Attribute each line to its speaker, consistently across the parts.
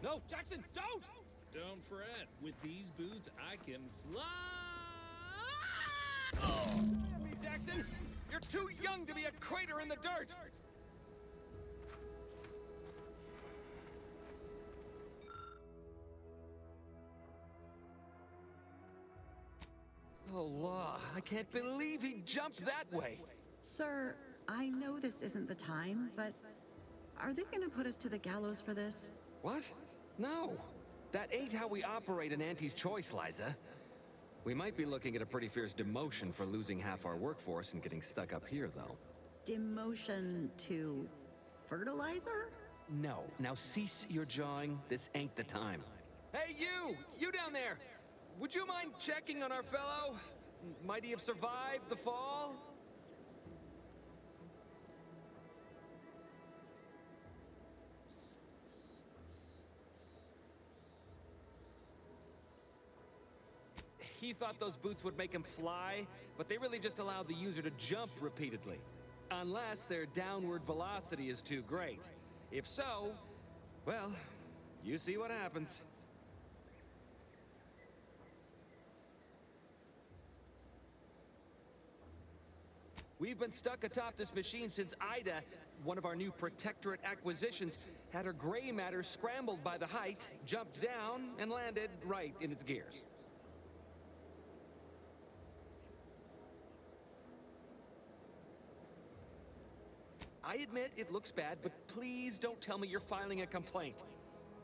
Speaker 1: No, Jackson, don't!
Speaker 2: Don't fret. With these boots, I can fly!
Speaker 1: Damn me, Jackson! You're too young to be a crater in the dirt! Oh, law, I can't believe he jumped that way!
Speaker 3: Sir, I know this isn't the time, but are they gonna put us to the gallows for this?
Speaker 1: What? No! That ain't how we operate in Auntie's Choice, Liza. We might be looking at a pretty fierce demotion for losing half our workforce and getting stuck up here, though.
Speaker 3: Demotion to fertilizer?
Speaker 1: No. Now cease your jawing. This ain't the time. Hey, you! You down there! Would you mind checking on our fellow? Might he have survived the fall? He thought those boots would make him fly, but they really just allow the user to jump repeatedly. Unless their downward velocity is too great. If so, well, you see what happens. We've been stuck atop this machine since Ida, one of our new Protectorate acquisitions, had her gray matter scrambled by the height, jumped down, and landed right in its gears. I admit it looks bad, but please don't tell me you're filing a complaint.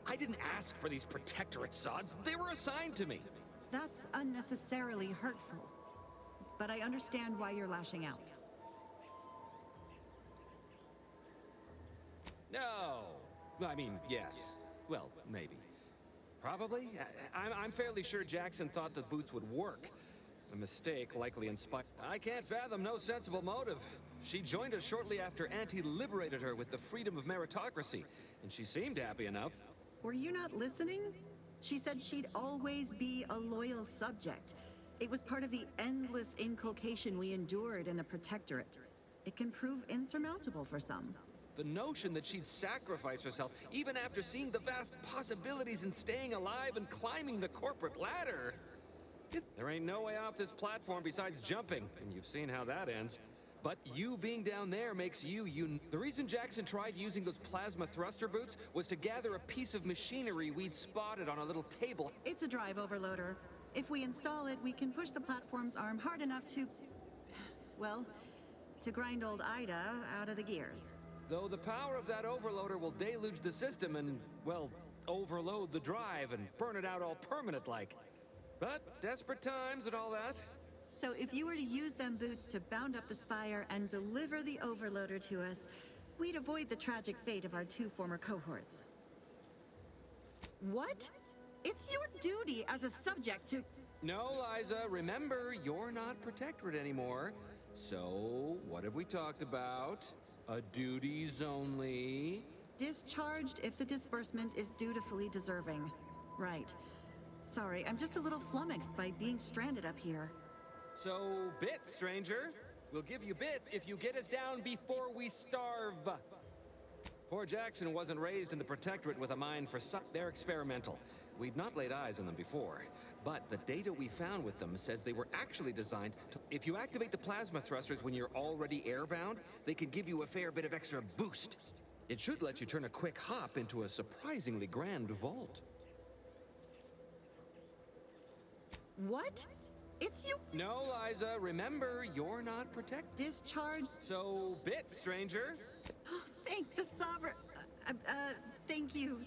Speaker 1: I didn't ask for these Protectorate sods. They were assigned to me.
Speaker 3: That's unnecessarily hurtful. But I understand why you're lashing out.
Speaker 1: No. I mean, yes. Well, maybe. Probably. I'm fairly sure Jackson thought the boots would work. A mistake likely inspired. I can't fathom no sensible motive. She joined us shortly after Auntie liberated her with the freedom of meritocracy, and she seemed happy enough.
Speaker 3: Were you not listening? She said she'd always be a loyal subject. It was part of the endless inculcation we endured in the Protectorate. It can prove insurmountable for some.
Speaker 1: The notion that she'd sacrifice herself, even after seeing the vast possibilities in staying alive and climbing the corporate ladder. There ain't no way off this platform besides jumping, and you've seen how that ends. But you being down there makes you. The reason Jackson tried using those plasma thruster boots was to gather a piece of machinery we'd spotted on a little table.
Speaker 3: It's a drive overloader. If we install it, we can push the platform's arm hard enough to... well, to grind old Ida out of the gears.
Speaker 1: Though the power of that overloader will deluge the system and, well, overload the drive and burn it out all permanent-like. But desperate times and all that.
Speaker 3: So if you were to use them boots to bound up the spire and deliver the overloader to us, we'd avoid the tragic fate of our two former cohorts. What? It's your duty as a subject to...
Speaker 1: No, Liza, remember, you're not Protectorate anymore. So, what have we talked about? A duties only.
Speaker 3: Discharged if the disbursement is dutifully deserving. Right. Sorry, I'm just a little flummoxed by being stranded up here.
Speaker 1: So, bits, stranger. We'll give you bits if you get us down before we starve. Poor Jackson wasn't raised in the Protectorate with a mind for they're experimental. We'd not laid eyes on them before, but the data we found with them says they were actually designed to... If you activate the plasma thrusters when you're already airbound, they can give you a fair bit of extra boost. It should let you turn a quick hop into a surprisingly grand vault.
Speaker 3: What? It's you...
Speaker 1: No, Liza, remember, you're not protected.
Speaker 3: Discharge...
Speaker 1: So, bits, stranger.
Speaker 3: Thank the Sovereign... thank you.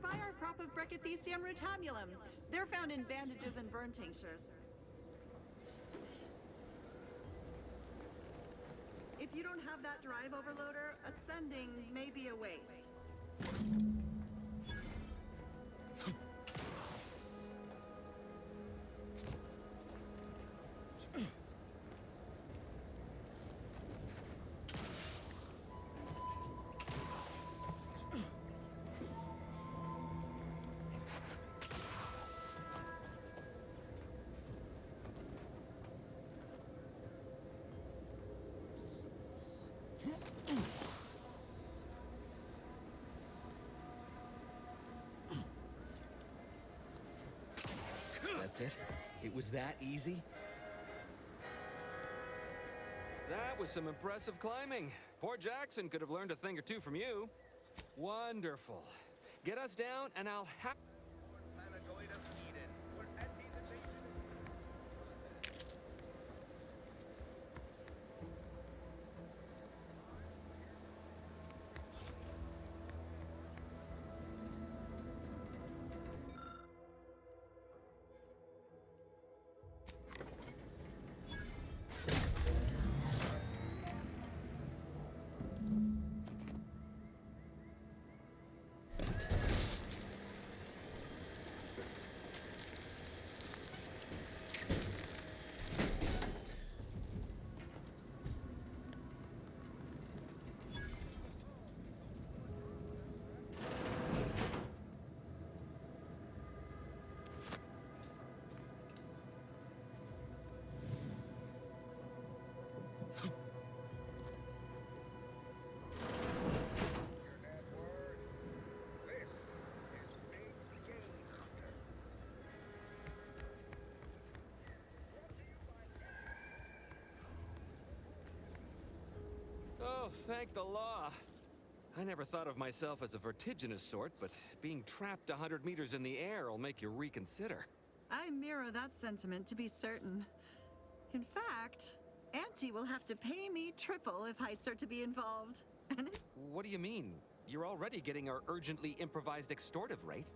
Speaker 3: buy our crop of Brachythecium rutabulum. They're found in bandages and burn tinctures. If you don't have that drive overloader, ascending may be a waste.
Speaker 1: That's it? It was that easy? That was some impressive climbing. Poor Jackson could have learned a thing or two from you. Wonderful. Get us down and I'll have... Oh, thank the law. I never thought of myself as a vertiginous sort, but being trapped 100 meters in the air will make you reconsider.
Speaker 3: I mirror that sentiment, to be certain. In fact, Auntie will have to pay me triple if heights are to be involved. And it's...
Speaker 1: What do you mean? You're already getting our urgently improvised extortive rate.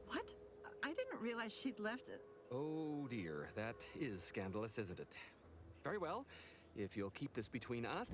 Speaker 3: What? I didn't realize she'd left it.
Speaker 1: Oh dear, that is scandalous, isn't it? Very well, if you'll keep this between us...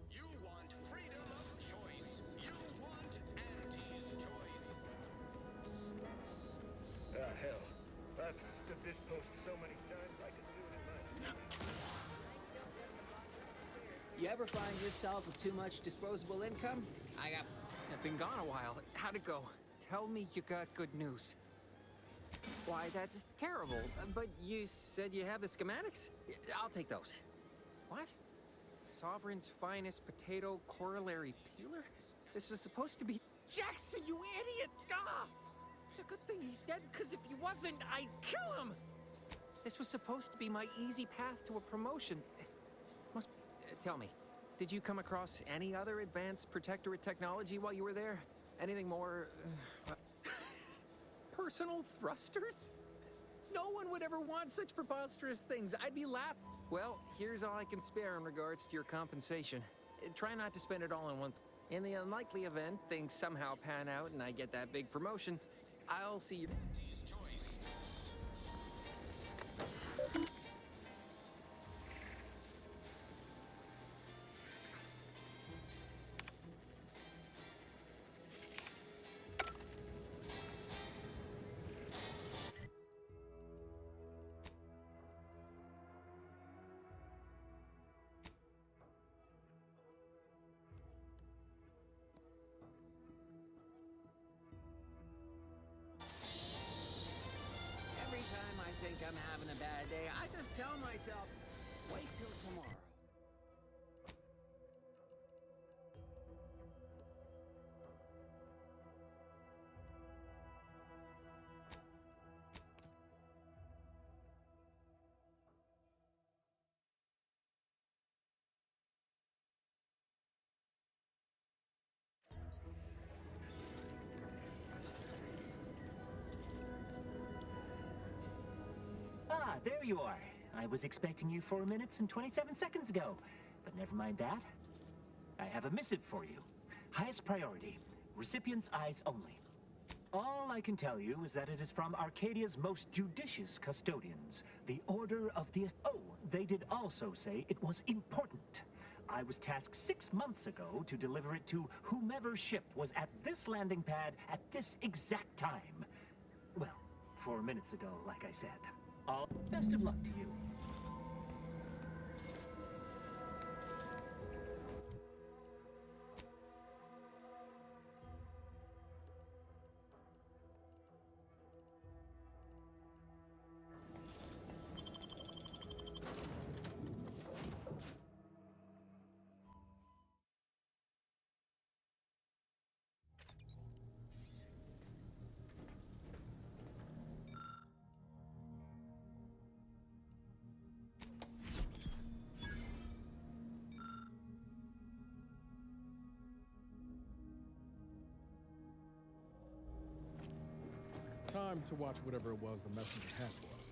Speaker 4: You want freedom of choice. You want Auntie's choice.
Speaker 5: Ah, hell. I've stood this post so many times I could do it in my sleep.
Speaker 6: You ever find yourself with too much disposable income? I've been gone a while. How'd it go? Tell me you got good news. Why, that's terrible. But you said you have the schematics? I'll take those. What? Sovereign's finest potato corollary peeler? This was supposed to be... Jackson, you idiot! Ah! It's a good thing he's dead, because if he wasn't, I'd kill him! This was supposed to be my easy path to a promotion. Must... tell me, did you come across any other advanced protectorate technology while you were there? Anything more... personal thrusters? No one would ever want such preposterous things. I'd be laughing. Well, here's all I can spare in regards to your compensation. Try not to spend it all in one... In the unlikely event things somehow pan out and I get that big promotion, I'll see you...
Speaker 4: Auntie's choice.
Speaker 6: tell myself, wait till tomorrow.
Speaker 7: Ah, there you are. I was expecting you 4 minutes and 27 seconds ago. But never mind that. I have a missive for you. Highest priority. Recipient's eyes only. All I can tell you is that it is from Arcadia's most judicious custodians, the Order of the... Oh, they did also say it was important. I was tasked 6 months ago to deliver it to whomever ship was at this landing pad at this exact time. Well, 4 minutes ago, like I said. All best of luck to you.
Speaker 8: Time to watch whatever it was the messenger had for us.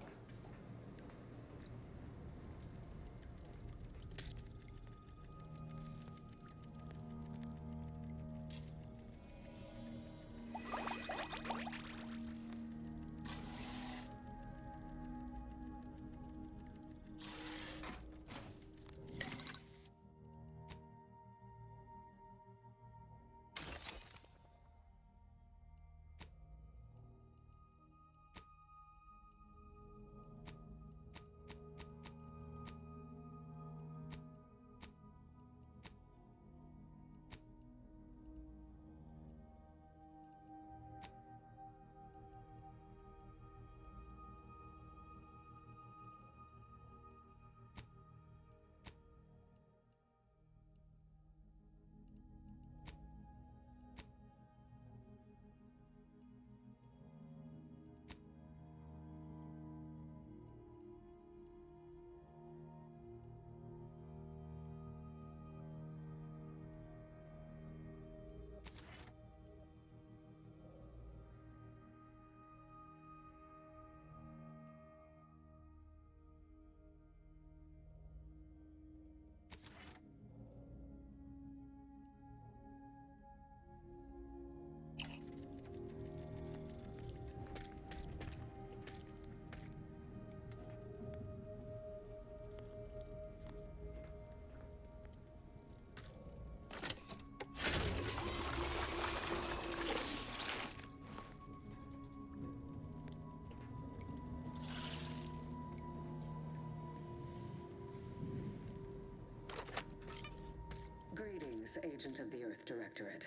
Speaker 9: Greetings, Agent of the Earth Directorate.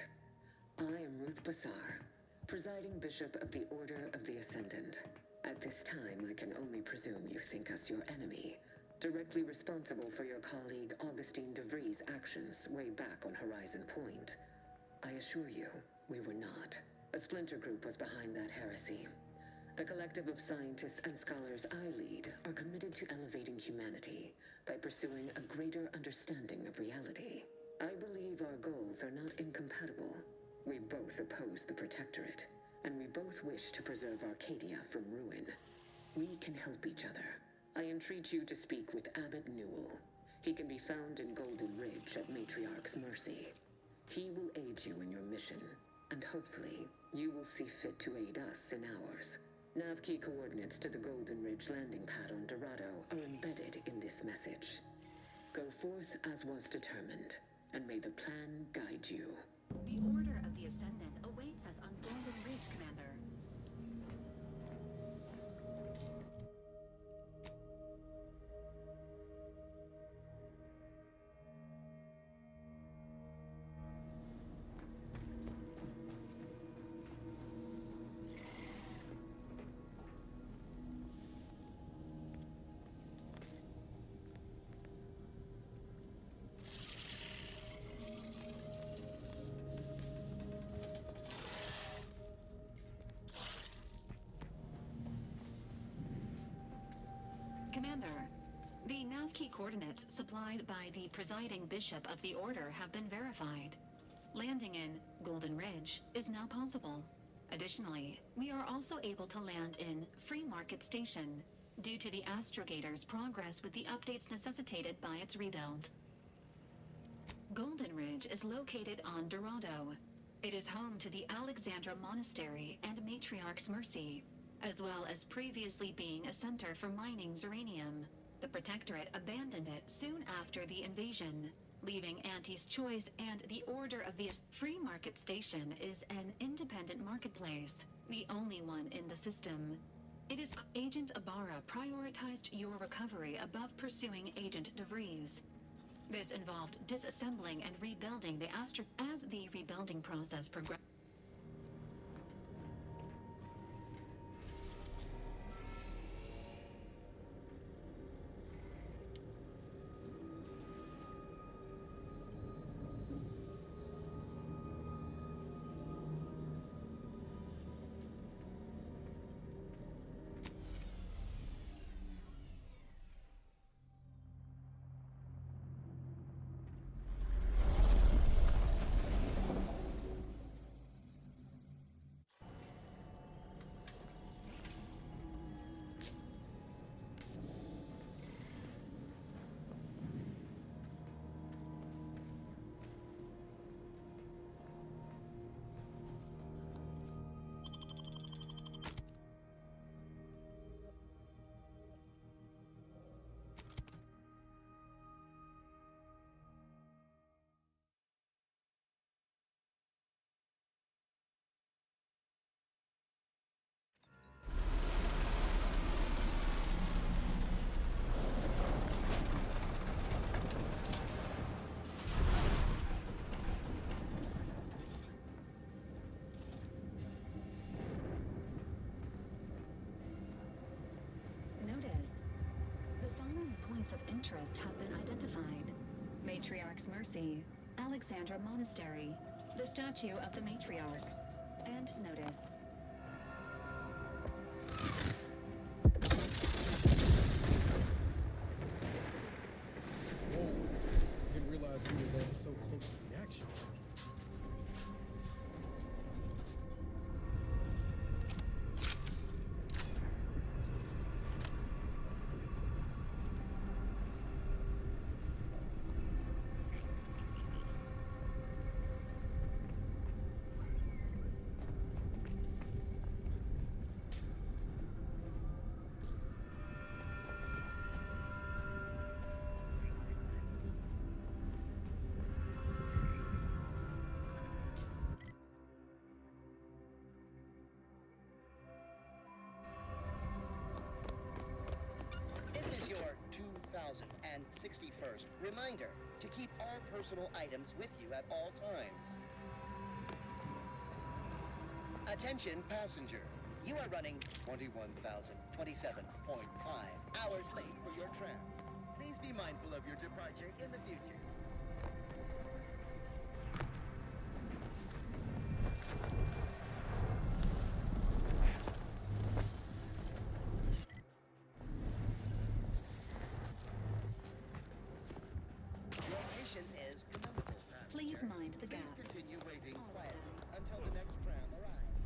Speaker 9: I am Ruth Bassar, presiding Bishop of the Order of the Ascendant. At this time, I can only presume you think us your enemy, directly responsible for your colleague Augustine de Vries' actions way back on Horizon Point. I assure you, we were not. A splinter group was behind that heresy. The collective of scientists and scholars I lead are committed to elevating humanity by pursuing a greater understanding of reality. I believe our goals are not incompatible. We both oppose the Protectorate, and we both wish to preserve Arcadia from ruin. We can help each other. I entreat you to speak with Abbot Newell. He can be found in Golden Ridge at Matriarch's Mercy. He will aid you in your mission, and hopefully, you will see fit to aid us in ours. Nav key coordinates to the Golden Ridge landing pad on Dorado are embedded in this message. Go forth as was determined, and may the plan guide you.
Speaker 10: The Order of the Ascendant awaits us on Golden Ridge, Commander. Commander. The nav key coordinates supplied by the presiding bishop of the Order have been verified. Landing in Golden Ridge is now possible. Additionally, we are also able to land in Free Market Station due to the Astrogator's progress with the updates necessitated by its rebuild. Golden Ridge is located on Dorado. It is home to the Alexandra Monastery and Matriarch's Mercy, as well as previously being a center for mining uranium. The Protectorate abandoned it soon after the invasion, leaving Auntie's Choice and the Order of the Free Market Station is an independent marketplace, the only one in the system. It is Agent Ibarra prioritized your recovery above pursuing Agent DeVries. This involved disassembling and rebuilding the as the rebuilding process progressed. Of interest have been identified. Matriarch's Mercy, Alexandra Monastery, the statue of the Matriarch, and notice.
Speaker 8: Whoa, didn't realize we were getting so close to the action.
Speaker 11: This is your 2061st reminder to keep all personal items with you at all times. Attention passenger, you are running 21,027.5 hours late for your tram. Please be mindful of your departure in the future. Your patience is commendable, passenger.
Speaker 10: Please mind the
Speaker 11: Please
Speaker 10: gaps.
Speaker 11: continue waiting quietly until the next tram arrives.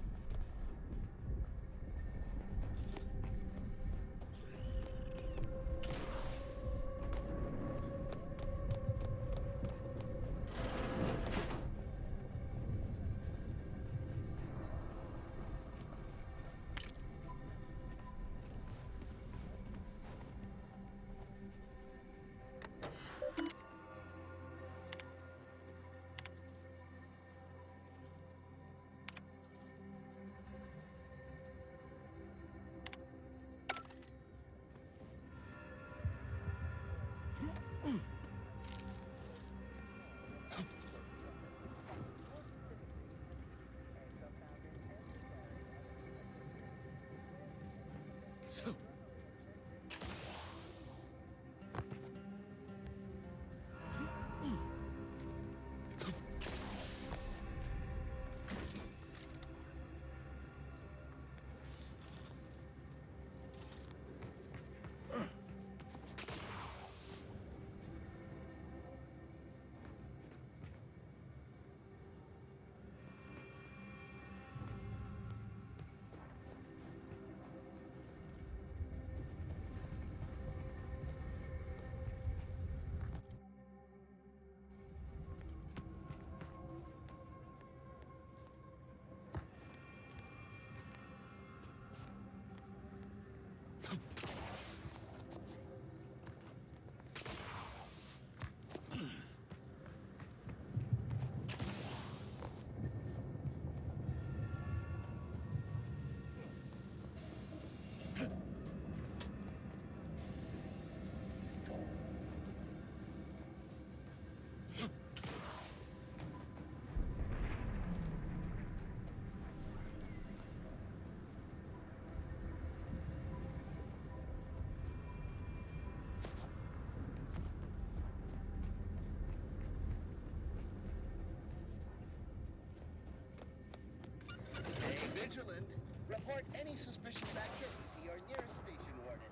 Speaker 11: Stay vigilant. Report any suspicious activity to your nearest station warden.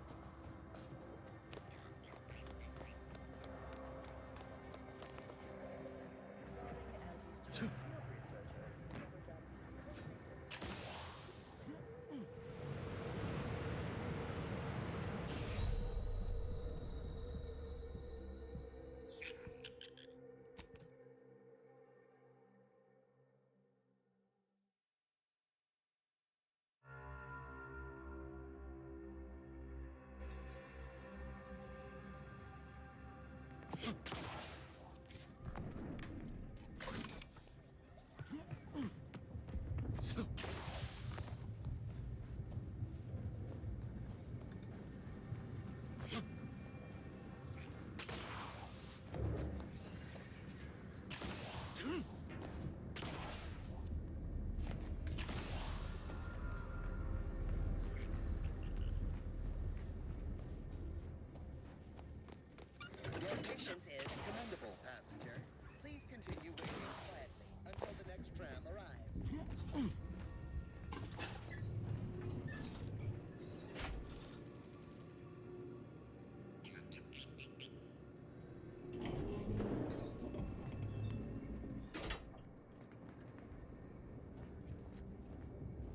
Speaker 11: Your patience is commendable, passenger. Please continue waiting quietly until the next tram arrives.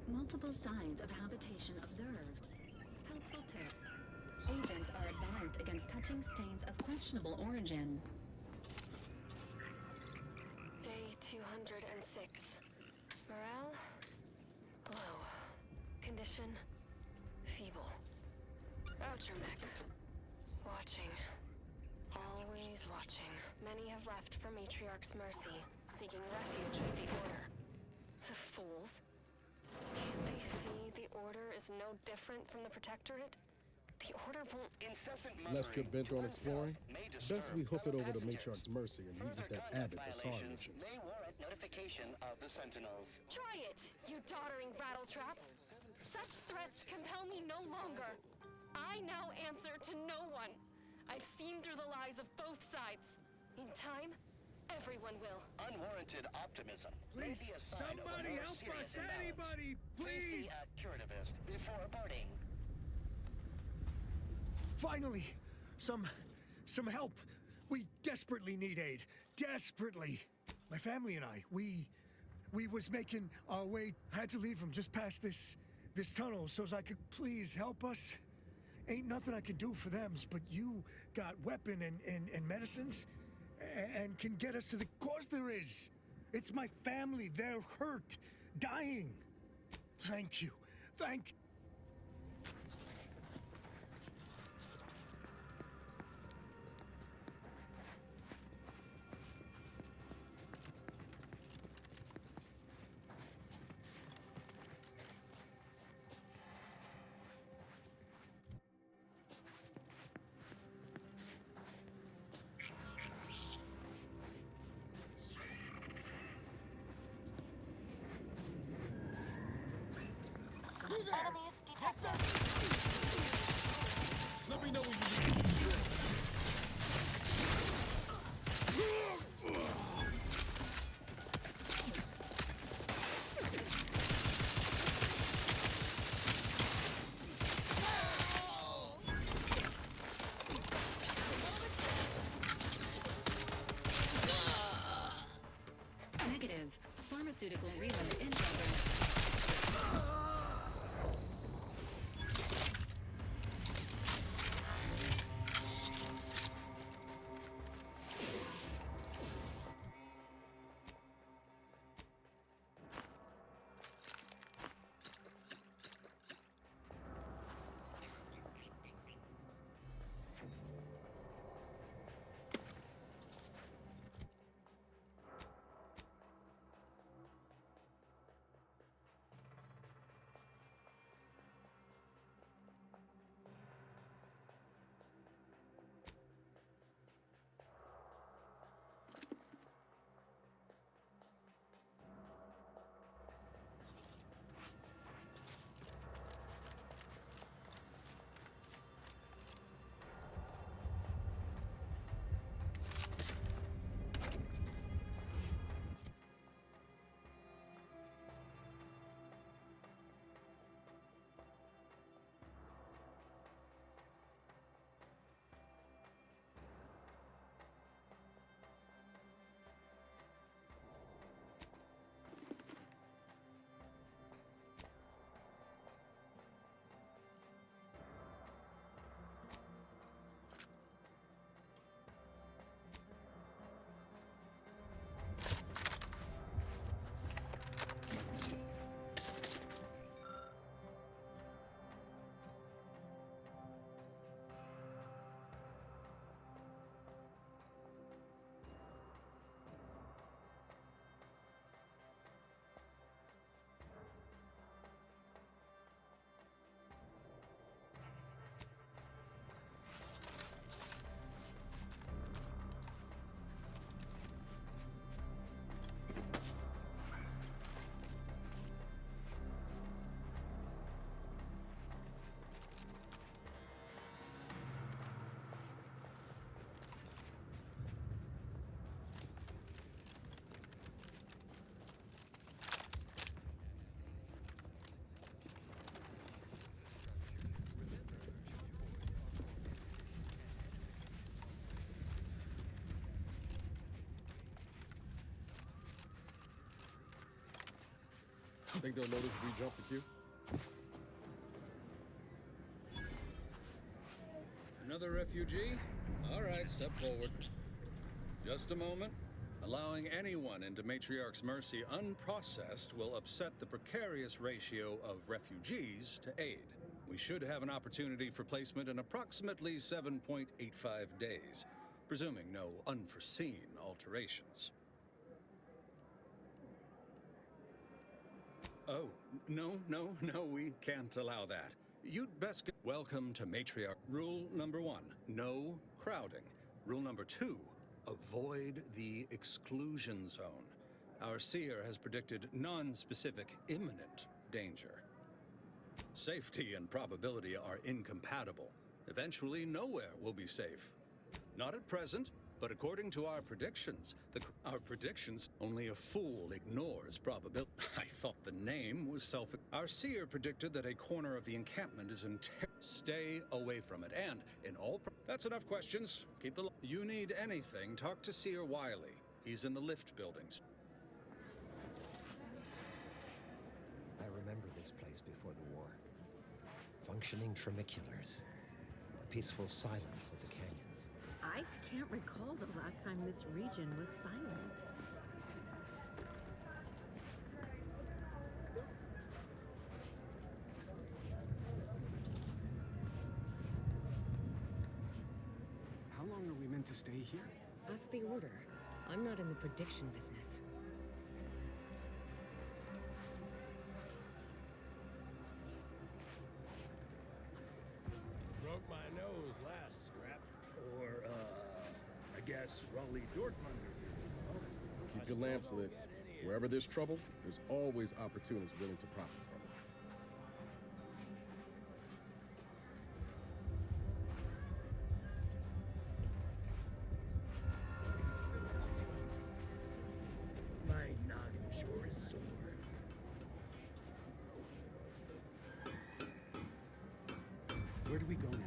Speaker 10: Multiple signs of habitation observed. Helpful tip. Agents are advised against touching stains of questionable origin.
Speaker 12: Day 206. Morale? Low. Condition? Feeble. Outermech. Watching. Always watching. Many have left for Matriarch's mercy, seeking refuge with the Order. The fools. Can't they see the Order is no different from the Protectorate? The Order won't...
Speaker 11: Incessant
Speaker 8: Unless you're bent on exploring,
Speaker 11: may
Speaker 8: best we hoof it over to
Speaker 11: passengers.
Speaker 8: Matriarch's mercy and meet with that Abbott Bassar
Speaker 11: Violations
Speaker 8: mission.
Speaker 11: may warrant notification of the Sentinels.
Speaker 12: Try it, you doddering rattletrap. Such threats compel me no longer. I now answer to no one. I've seen through the lies of both sides. In time, everyone will.
Speaker 11: Unwarranted optimism may be a sign of a
Speaker 5: Somebody
Speaker 11: more
Speaker 5: help
Speaker 11: serious
Speaker 5: us,
Speaker 11: imbalance.
Speaker 5: anybody,
Speaker 11: Please see
Speaker 5: please!
Speaker 11: a curativist before boarding.
Speaker 5: Finally, some help. We desperately need aid. Desperately. My family and I, we was making our way. Had to leave from just past this tunnel so's I could please help us. Ain't nothing I can do for them, but you got weapon and medicines and can get us to the cause there is. It's my family. They're hurt, dying. Thank you. Thank you.
Speaker 8: Let me know when you need to.
Speaker 10: Negative. Pharmaceutical reload in progress.
Speaker 8: Think they'll notice if we jump the queue?
Speaker 13: Another refugee? All right, step forward. Just a moment. Allowing anyone into Matriarch's mercy unprocessed will upset the precarious ratio of refugees to aid. We should have an opportunity for placement in approximately 7.85 days, presuming no unforeseen alterations. Oh, no, we can't allow that. You'd best welcome to Matriarch. Rule number 1, no crowding. Rule number 2, avoid the exclusion zone. Our seer has predicted non-specific imminent danger. Safety and probability are incompatible. Eventually, nowhere will be safe. Not at present, but according to our predictions, only a fool ignores probability. I thought the name was Our seer predicted that a corner of the encampment is in Stay away from it, and in all... That's enough questions. Keep the... You need anything, talk to Seer Wiley. He's in the lift buildings.
Speaker 14: I remember this place before the war. Functioning tramiculars. The peaceful silence of the canyons.
Speaker 15: I can't recall the last time this region was silent.
Speaker 16: How long are we meant to stay here?
Speaker 17: Ask the Order. I'm not in the prediction business.
Speaker 18: Broke my nose last scrap. Or, I guess Raleigh Dortmunder did. Huh?
Speaker 8: Keep your lamps lit. Wherever there's trouble, there's always opportunists willing to profit from it.
Speaker 18: My noggin sure is sore. Where do we go now?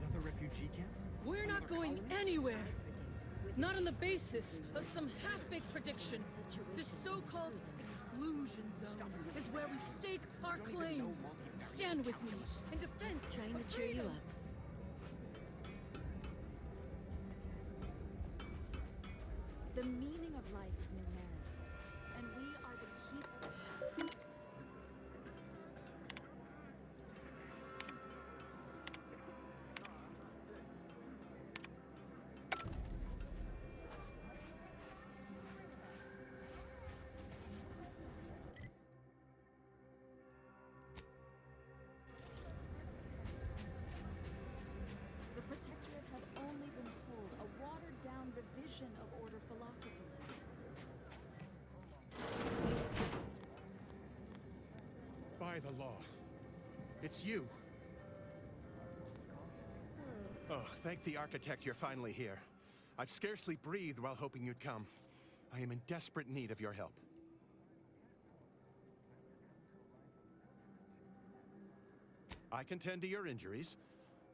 Speaker 18: Another refugee camp?
Speaker 19: We're not going anywhere. Not on the basis of some half-baked prediction. This so-called exclusion zone is where we stake our claim. Stand with me in defense.
Speaker 15: Trying to cheer you up.
Speaker 20: The meaning of life is numeric, and we are the key. The Protectorate have only been told a watered-down revision of Order philosophy.
Speaker 5: By the law. It's you. Oh, thank the architect you're finally here. I've scarcely breathed while hoping you'd come. I am in desperate need of your help. I can tend to your injuries,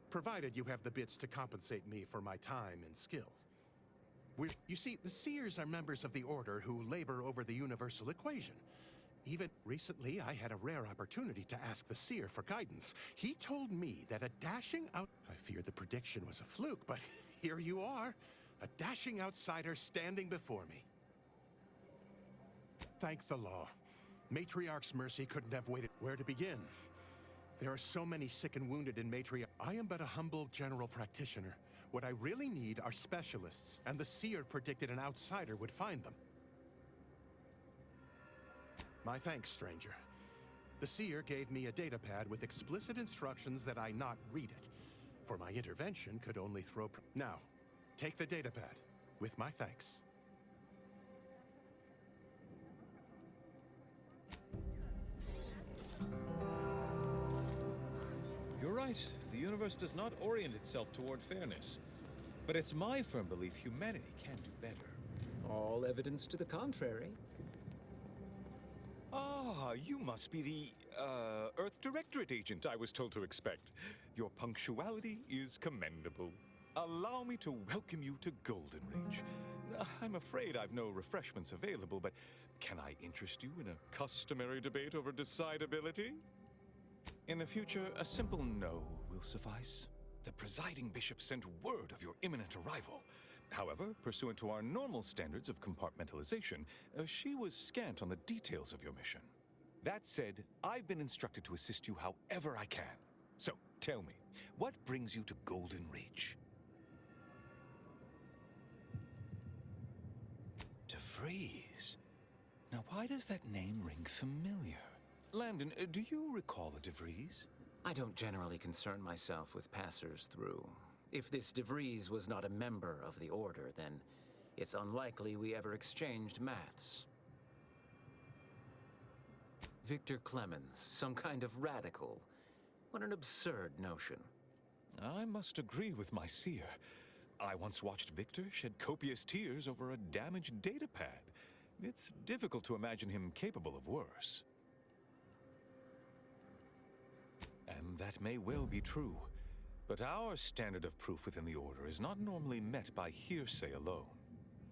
Speaker 5: provided you have the bits to compensate me for my time and skill. You see, the Seers are members of the Order who labor over the universal equation. Even recently, I had a rare opportunity to ask the Seer for guidance. He told me that a dashing out... I feared the prediction was a fluke, but here you are. A dashing outsider standing before me. Thank the law. Matriarch's mercy couldn't have waited. Where to begin? There are so many sick and wounded in Matriarch. I am but a humble general practitioner. What I really need are specialists, and the Seer predicted an outsider would find them. My thanks, stranger. The Seer gave me a datapad with explicit instructions that I not read it, for my intervention could only throw... Now, take the datapad, with my thanks.
Speaker 21: You're right. The universe does not orient itself toward fairness. But it's my firm belief humanity can do better.
Speaker 22: All evidence to the contrary.
Speaker 21: Ah, you must be the, Earth Directorate agent I was told to expect. Your punctuality is commendable. Allow me to welcome you to Golden Ridge. I'm afraid I've no refreshments available, but can I interest you in a customary debate over decidability? In the future, a simple no will suffice. The presiding bishop sent word of your imminent arrival. However, pursuant to our normal standards of compartmentalization, she was scant on the details of your mission. That said, I've been instructed to assist you however I can. So, tell me, what brings you to Golden Ridge? DeVries. Now, why does that name ring familiar? Landon, do you recall a DeVries?
Speaker 2: I don't generally concern myself with passers through. If this DeVries was not a member of the Order, then it's unlikely we ever exchanged mats. Victor Clemens, some kind of radical. What an absurd notion.
Speaker 21: I must agree with my seer. I once watched Victor shed copious tears over a damaged datapad. It's difficult to imagine him capable of worse. And that may well be true. But our standard of proof within the Order is not normally met by hearsay alone.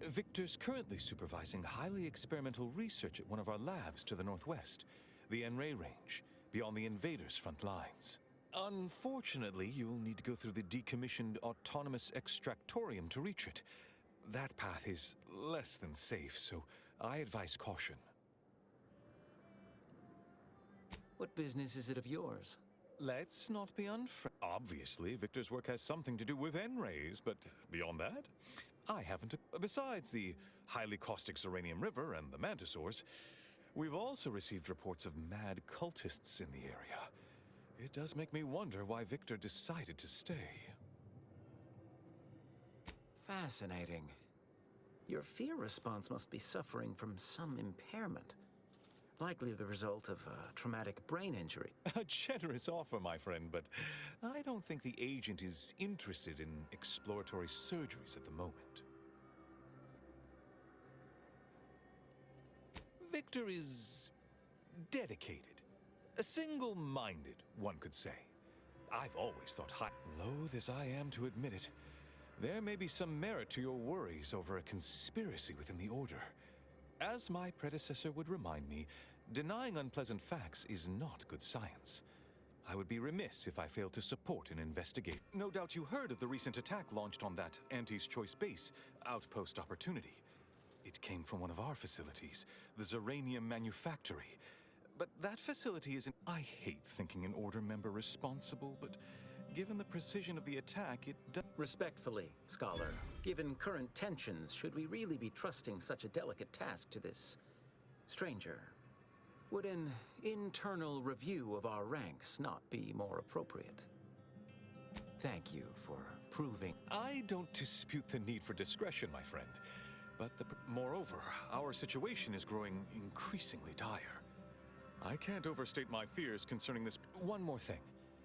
Speaker 21: Victor's currently supervising highly experimental research at one of our labs to the northwest, the Enray Range, beyond the invaders' front lines. Unfortunately, you'll need to go through the decommissioned autonomous extractorium to reach it. That path is less than safe, so I advise caution.
Speaker 2: What business is it of yours?
Speaker 21: Let's not be Obviously, Victor's work has something to do with N-rays, but beyond that, I haven't. Besides the highly caustic Zeranium River and the Mantisaurs, we've also received reports of mad cultists in the area. It does make me wonder why Victor decided to stay.
Speaker 2: Fascinating. Your fear response must be suffering from some impairment. Likely the result of a traumatic brain injury.
Speaker 21: A generous offer, my friend, but I don't think the agent is interested in exploratory surgeries at the moment. Victor is dedicated. Single-minded, one could say. I've always thought loath as I am to admit it, there may be some merit to your worries over a conspiracy within the Order. As my predecessor would remind me, denying unpleasant facts is not good science. I would be remiss if I failed to support an investigation. No doubt you heard of the recent attack launched on that Anti's Choice base, Outpost Opportunity. It came from one of our facilities, the Zeranium Manufactory. But that facility isn't... I hate thinking an Order member responsible, but given the precision of the attack, it does...
Speaker 2: Respectfully, Scholar, given current tensions, should we really be trusting such a delicate task to this stranger? Would an internal review of our ranks not be more appropriate? Thank you for proving...
Speaker 21: I don't dispute the need for discretion, my friend. But moreover, our situation is growing increasingly dire. I can't overstate my fears concerning this. One more thing.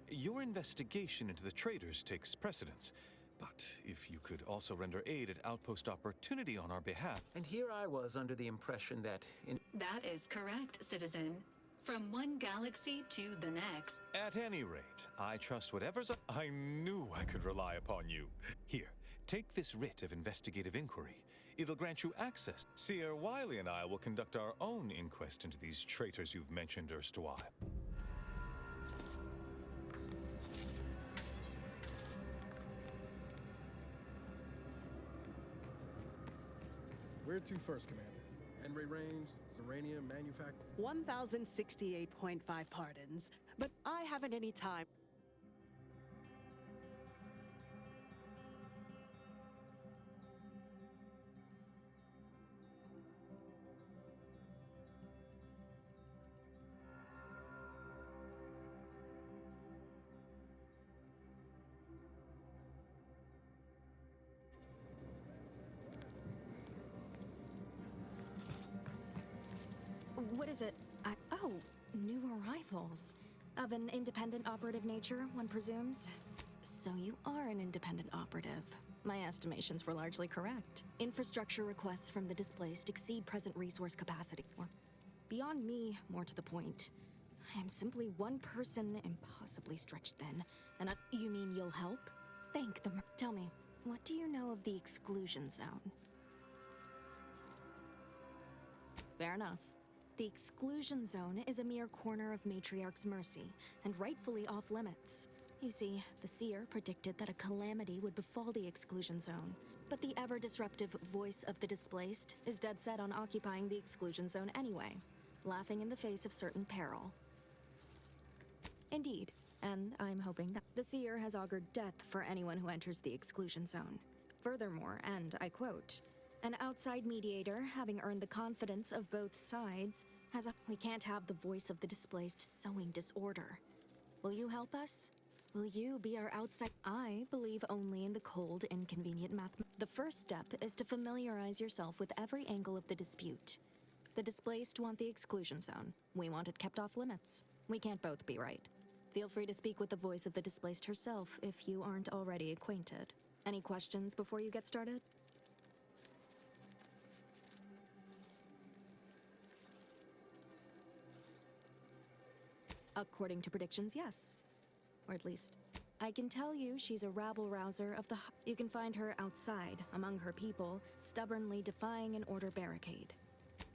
Speaker 21: Your investigation into the traitors takes precedence. But if you could also render aid at Outpost Opportunity on our behalf...
Speaker 2: And here I was under the impression that...
Speaker 10: That is correct, citizen. From one galaxy to the next.
Speaker 21: At any rate, I trust whatever's... I knew I could rely upon you. Here, take this writ of investigative inquiry. It'll grant you access. Seer Wiley and I will conduct our own inquest into these traitors you've mentioned erstwhile.
Speaker 8: Where to first, Commander? Enray Range, Zeranium Manufacturing?
Speaker 3: 1,068.5 pardons, but I haven't any time.
Speaker 23: What is it? Oh, new arrivals. Of an independent operative nature, one presumes. So you are an independent operative. My estimations were largely correct. Infrastructure requests from the displaced exceed present resource capacity. Beyond me, more to the point, I am simply one person impossibly stretched thin. And you mean you'll help? Thank them. Tell me, what do you know of the exclusion zone? Fair enough. The exclusion zone is a mere corner of Matriarch's mercy, and rightfully off limits. You see, the seer predicted that a calamity would befall the exclusion zone, but the ever-disruptive voice of the displaced is dead set on occupying the exclusion zone anyway, laughing in the face of certain peril. Indeed, and I'm hoping that the seer has augured death for anyone who enters the exclusion zone. Furthermore, and I quote, an outside mediator, having earned the confidence of both sides, has a... We can't have the voice of the displaced sowing disorder. Will you help us? Will you be our outside? I believe only in the cold, inconvenient math. The first step is to familiarize yourself with every angle of the dispute. The displaced want the exclusion zone. We want it kept off limits. We can't both be right. Feel free to speak with the voice of the displaced herself if you aren't already acquainted. Any questions before you get started? According to predictions, yes. Or at least, I can tell you she's a rabble-rouser of the... You can find her outside, among her people, stubbornly defying an order barricade.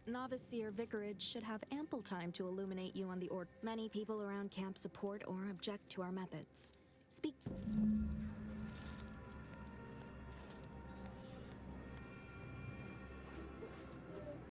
Speaker 23: Novice Seer Vicarage should have ample time to illuminate you on the order. Many people around camp support or object to our methods. Speak...